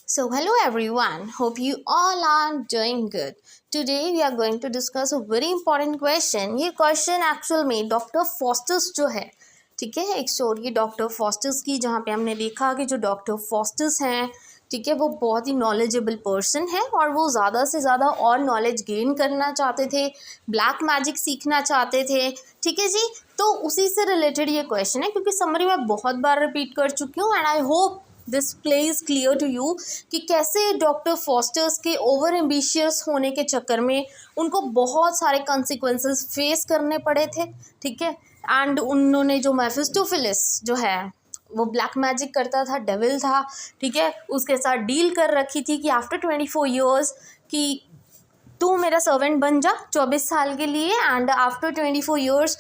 So, hello everyone. Hope you all are doing good. Today we are going to discuss a very important question. ये question actual में doctor fosters जो है, ठीक है, एक story doctor fosters की, जहाँ पे हमने देखा कि जो डॉक्टर फॉस्टर्स हैं, ठीक है, वो बहुत ही नॉलेजेबल पर्सन है और वो ज़्यादा से ज़्यादा और नॉलेज गेन करना चाहते थे, ब्लैक मैजिक सीखना चाहते थे, ठीक है जी। तो उसी से रिलेटेड ये क्वेश्चन है, क्योंकि समरी मैं बहुत बार रिपीट कर चुकी हूँ and I hope this plays clear to you कि कैसे डॉक्टर फॉस्टर्स के ओवर एम्बिशियस होने के चक्कर में उनको बहुत सारे कॉन्सिक्वेंसेस फेस करने पड़े थे, ठीक है। एंड उन्होंने जो मेफिस्टोफिलिस जो है वो ब्लैक मैजिक करता था, डेविल था, ठीक है, उसके साथ डील कर रखी थी कि आफ्टर 24 ईयर्स कि तू मेरा सर्वेंट बन जा 24 साल के लिए। एंड आफ्टर 24 ईयर्स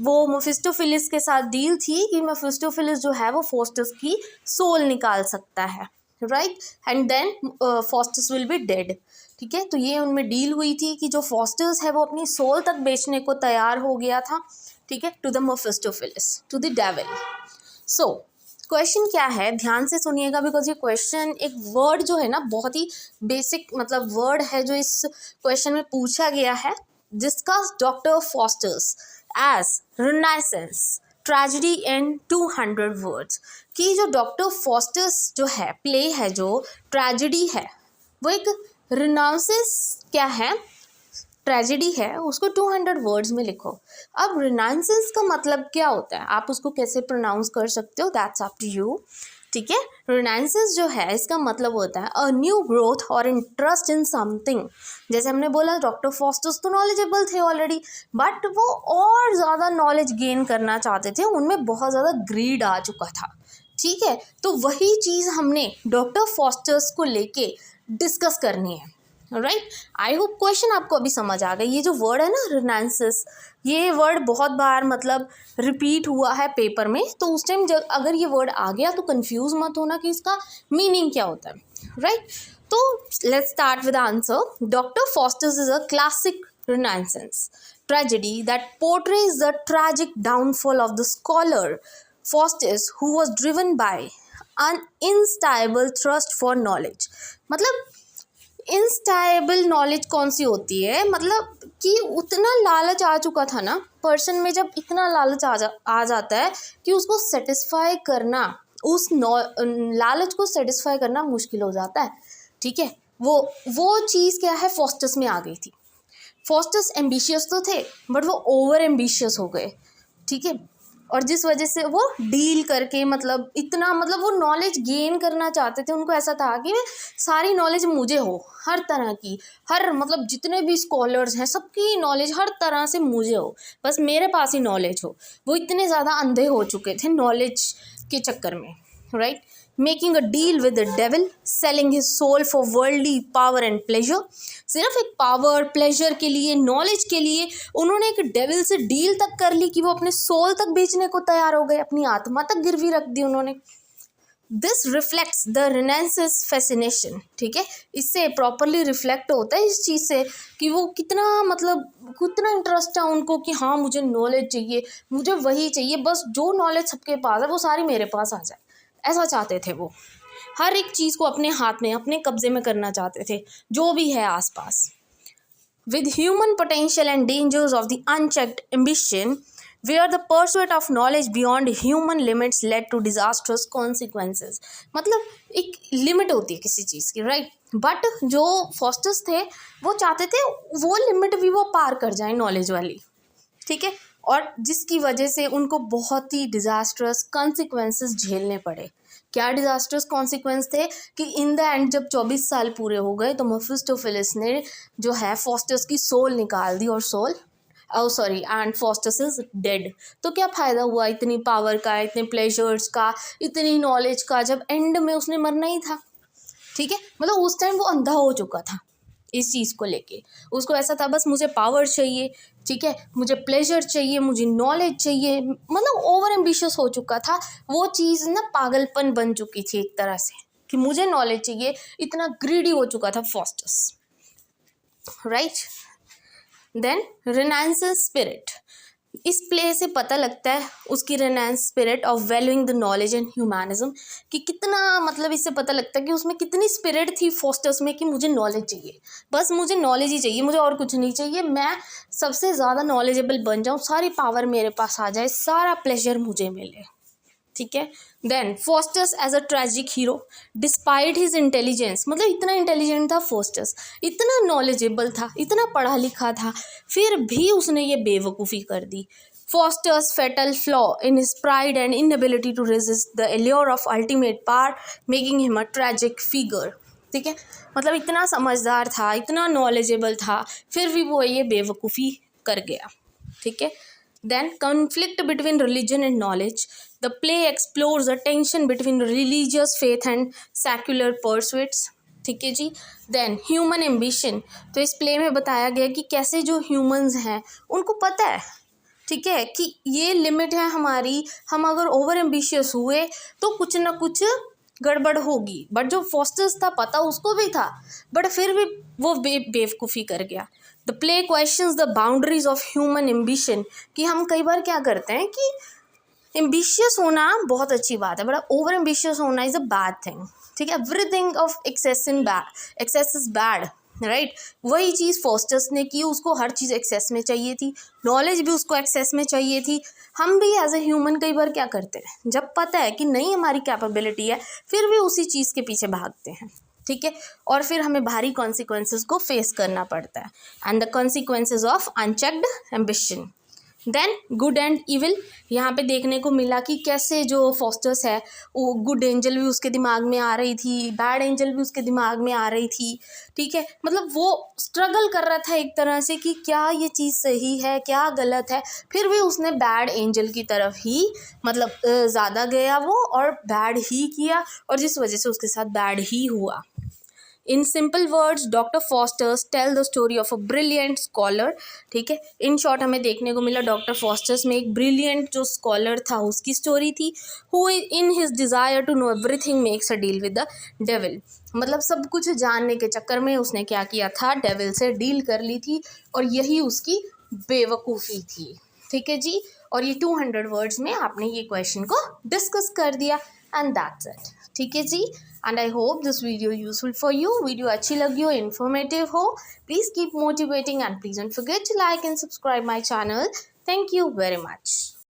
वो मेफिस्टोफिलिस के साथ डील थी कि मेफिस्टोफिलिस जो है वो फॉस्टर्स की सोल निकाल सकता है, right, and then Faustus will be dead, ठीक है। तो ये उनमें डील हुई थी कि जो फॉस्टर्स है वो अपनी सोल तक बेचने को तैयार हो गया था, ठीक है, to the Mephistopheles, to the devil. So question क्या है, ध्यान से सुनिएगा, बिकॉज ये क्वेश्चन एक वर्ड जो है ना बहुत ही बेसिक मतलब वर्ड है जो इस क्वेश्चन में पूछा गया है। Discuss Doctor Faustus as renaissance tragedy in 200 words. कि जो डॉक्टर फॉस्टर्स जो है प्ले है, जो ट्रेजेडी है, वो एक रिनाइसेंस क्या है, ट्रेजेडी है, उसको 200 वर्ड्स में लिखो। अब रिनाइसेंस का मतलब क्या होता है, आप उसको कैसे प्रोनाउंस कर सकते हो, दैट्स अप टू यू, ठीक है। रिनाइसेंस जो है इसका मतलब होता है अ न्यू ग्रोथ और इंटरेस्ट इन समथिंग। जैसे हमने बोला डॉक्टर फॉस्टर्स तो नॉलेजेबल थे ऑलरेडी, बट वो और ज़्यादा नॉलेज गेन करना चाहते थे, उनमें बहुत ज़्यादा ग्रीड आ चुका था, ठीक है। तो वही चीज़ हमने डॉक्टर फॉस्टर्स को लेके डिस्कस करनी है, राइट। आई होप क्वेश्चन आपको अभी समझ आ गई। ये जो वर्ड है ना रिनाइसेंस, ये वर्ड बहुत बार मतलब रिपीट हुआ है पेपर में, तो उस टाइम जब अगर ये वर्ड आ गया तो कंफ्यूज मत होना कि इसका मीनिंग क्या होता है, राइट। तो let's start with answer. Doctor fosters is a classic renaissance tragedy that portrays the tragic downfall of the scholar Faustus, who was driven by an instable thirst for knowledge। मतलब instable knowledge कौन सी होती है, मतलब कि उतना लालच आ चुका था ना पर्सन में, जब इतना लालच आ जाता है कि उसको सेटिस्फाई करना, उस लालच को सेटिस्फाई करना मुश्किल हो जाता है, ठीक है। वो चीज़ क्या है, फॉस्टर्स में आ गई थी। फॉस्टर्स एम्बिशियस तो थे बट वो ओवर एम्बिशियस हो गए, ठीक है। और जिस वजह से वो डील करके मतलब इतना मतलब वो नॉलेज गेन करना चाहते थे, उनको ऐसा था कि सारी नॉलेज मुझे हो, हर तरह की, हर मतलब जितने भी स्कॉलर्स हैं सबकी नॉलेज हर तरह से मुझे हो, बस मेरे पास ही नॉलेज हो। वो इतने ज़्यादा अंधे हो चुके थे नॉलेज के चक्कर में, right. Making a deal with the devil, selling his soul for worldly power and pleasure. सिर्फ एक पावर प्लेजर के लिए, नॉलेज के लिए उन्होंने एक डेविल से डील तक कर ली कि वो अपने सोल तक बेचने को तैयार हो गए, अपनी आत्मा तक गिरवी रख दी उन्होंने। दिस रिफ्लेक्ट्स द रिनेंसेस फैसिनेशन, ठीक है, इससे प्रॉपरली रिफ्लेक्ट होता है इस चीज़ से कि वो कितना मतलब कितना इंटरेस्ट है उनको कि हाँ मुझे नॉलेज चाहिए, मुझे वही चाहिए, बस जो नॉलेज सबके पास है वो सारी मेरे पास आ जाए, ऐसा चाहते थे वो। हर एक चीज़ को अपने हाथ में, अपने कब्जे में करना चाहते थे, जो भी है आसपास। With human potential and dangers of the unchecked ambition, where the pursuit of knowledge beyond human limits led to disastrous consequences। मतलब एक लिमिट होती है किसी चीज़ की, राइट, बट जो फॉस्टर्स थे वो चाहते थे वो लिमिट भी वो पार कर जाए नॉलेज वाली, ठीक है, और जिसकी वजह से उनको बहुत ही डिजास्टर्स कॉन्सिक्वेंसेस झेलने पड़े। क्या डिजास्टर्स कॉन्सिक्वेंस थे कि इन द एंड जब 24 साल पूरे हो गए तो मेफिस्टोफिलिस ने जो है फॉस्टर्स की सोल निकाल दी, और soul and Faustus is dead. तो क्या फ़ायदा हुआ इतनी पावर का, इतने प्लेजर्स का, इतनी नॉलेज का, जब एंड में उसने मरना ही था, ठीक है। मतलब उस टाइम वो अंधा हो चुका था इस चीज़ को लेके, उसको ऐसा था बस मुझे पावर चाहिए, ठीक है, मुझे प्लेजर चाहिए, मुझे नॉलेज चाहिए, मतलब ओवर एम्बिशियस हो चुका था। वो चीज़ ना पागलपन बन चुकी थी एक तरह से कि मुझे नॉलेज चाहिए, इतना ग्रीडी हो चुका था Faustus, right. Then renaissance spirit, इस प्ले से पता लगता है उसकी renaissance spirit of valuing the knowledge and humanism, कि कितना मतलब इससे पता लगता है कि उसमें कितनी स्पिरिट थी फोस्टर्स में कि मुझे नॉलेज चाहिए, बस मुझे नॉलेज ही चाहिए, मुझे और कुछ नहीं चाहिए, मैं सबसे ज़्यादा नॉलेजेबल बन जाऊँ, सारी पावर मेरे पास आ जाए, सारा प्लेजर मुझे मिले। ठीक है। Then Faustus as a tragic hero despite his intelligence, मतलब इतना इंटेलिजेंट था फोस्टर्स, इतना नॉलेजेबल था, इतना पढ़ा लिखा था, फिर भी उसने ये बेवकूफ़ी कर दी। Faustus's fatal flaw in his pride and inability to resist the allure of ultimate power making him a tragic figure. ठीक है, मतलब इतना समझदार था, इतना नॉलेजेबल था, फिर भी वो ये बेवकूफ़ी कर गया। ठीक है। Then conflict between religion and knowledge. The play explores the tension between religious faith and secular pursuits. ठीक है जी। देन ह्यूमन एम्बिशन, तो इस प्ले में बताया गया कि कैसे जो ह्यूमंस हैं उनको पता है, ठीक है, कि ये लिमिट है हमारी, हम अगर ओवर एम्बिशियस हुए तो कुछ ना कुछ गड़बड़ होगी। बट जो फोस्टर्स था पता उसको भी था, बट फिर भी वो बेवकूफ़ी कर गया। The play questions the boundaries of human ambition, कि हम कई बार क्या करते हैं कि एम्बिशियस होना बहुत अच्छी बात है, बट ओवर एम्बिशियस होना इज़ अ बैड थिंग। ठीक है, everything of excess is bad, right. वही चीज़ फोस्टर्स ने की, उसको हर चीज़ एक्सेस में चाहिए थी, नॉलेज भी उसको एक्सेस में चाहिए थी। हम भी एज ए ह्यूमन कई बार क्या करते हैं, जब पता है कि नहीं हमारी कैपेबिलिटी है, फिर भी उसी चीज़ के पीछे भागते हैं। ठीक है, और फिर हमें भारी कॉन्सिक्वेंसेस को फेस करना पड़ता है, and the consequences of unchecked ambition. Then good and evil, यहाँ पे देखने को मिला कि कैसे जो फोस्टर्स है वो गुड एंजल भी उसके दिमाग में आ रही थी, बैड एंजल भी उसके दिमाग में आ रही थी। ठीक है, मतलब वो स्ट्रगल कर रहा था एक तरह से कि क्या ये चीज़ सही है क्या गलत है, फिर भी उसने बैड एंजल की तरफ ही मतलब ज़्यादा गया वो, और बैड ही किया, और जिस वजह से उसके साथ बैड ही हुआ। In simple words doctor Faustus tell the story of a brilliant scholar. ठीक है, इन शॉर्ट हमें देखने को मिला डॉक्टर फॉस्टर्स में एक ब्रिलियंट जो स्कॉलर था उसकी स्टोरी थी, who in his desire to know everything makes a deal with the devil, मतलब सब कुछ जानने के चक्कर में उसने क्या किया था, डेविल से डील कर ली थी, और यही उसकी बेवकूफ़ी थी। ठीक है जी, और ये 200 वर्ड्स में आपने ये क्वेश्चन को डिस्कस कर दिया, एंड दैट्स इट। ठीक है जी, and I hope this video useful for you. Video अच्छी लगी हो, इन्फॉर्मेटिव हो, please keep motivating and please don't forget to like and subscribe my channel. Thank you very much.